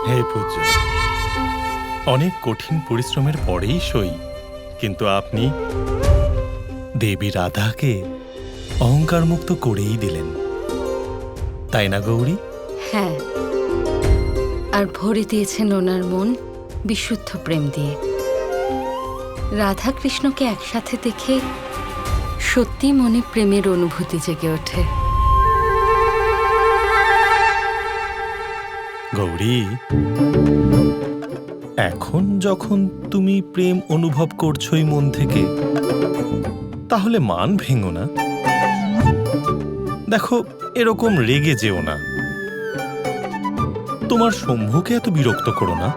হে পূজ্য, অনেক কঠিন পরিশ্রমের পরেই সই, কিন্তু আপনি দেবী রাধাকে অহংকার মুক্ত করেই দিলেন, তাই না গৌরী? হ্যাঁ, আর ভরে দিয়েছেন ওনার মন বিশুদ্ধ প্রেম দিয়ে। রাধা কৃষ্ণকে একসাথে দেখে সত্যি মনে প্রেমের অনুভূতি জেগে ওঠে। গৌরী, এখন যখন তুমি প্রেম অনুভব করছোই মন থেকে, তাহলে মান ভেঙো না। দেখো, এরকম রেগে যেও না। তোমার শম্ভুকে এত বিরক্ত করো না।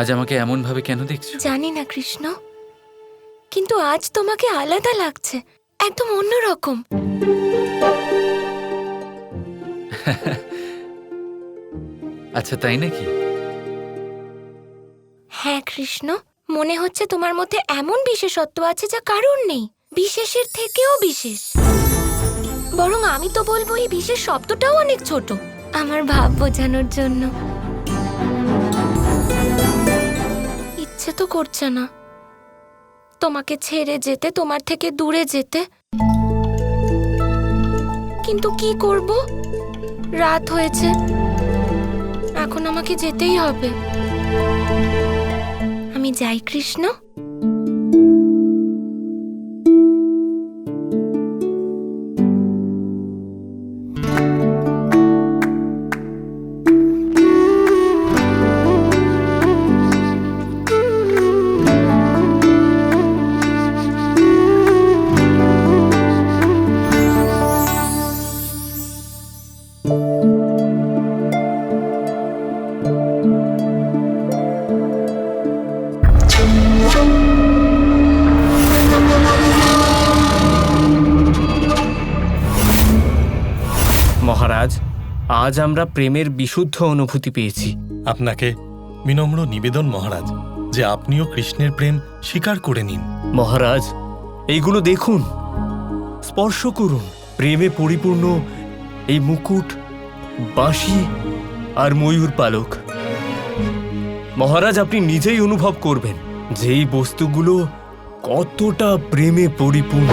আজ আমাকে এমন ভাবে কেন দেখছো? জানি না কৃষ্ণ, কিন্তু আজ তোমাকে আলাদা লাগছে, একদম অন্যরকম। আচ্ছা, তাই নাকি? হ্যাঁ কৃষ্ণ, মনে হচ্ছে তোমার মধ্যে এমন বিশেষত্ব আছে যা কারোর নেই, বিশেষের থেকেও বিশেষ। বরং আমি তো বলবো এই বিশেষ শব্দটাও অনেক ছোট আমার ভাব বোঝানোর জন্য। ইচ্ছে তো করছে না তোমাকে ছেড়ে যেতে, তোমার থেকে দূরে যেতে, কিন্তু কি করব? রাত হয়েছে, এখন আমাকে যেতেই হবে। আমি যাই কৃষ্ণ। মহারাজ, আজ আমরা প্রেমের বিশুদ্ধ অনুভূতি পেয়েছি। আপনাকে বিনম্র নিবেদন মহারাজ যে আপনিও কৃষ্ণের প্রেম স্বীকার করে নিন। মহারাজ, এইগুলো দেখুন, স্পর্শ করুন। প্রেমে পরিপূর্ণ এই মুকুট, বাঁশি আর ময়ূর পালক। মহারাজ, আপনি নিজেই অনুভব করবেন যে এই বস্তুগুলো কতটা প্রেমে পরিপূর্ণ।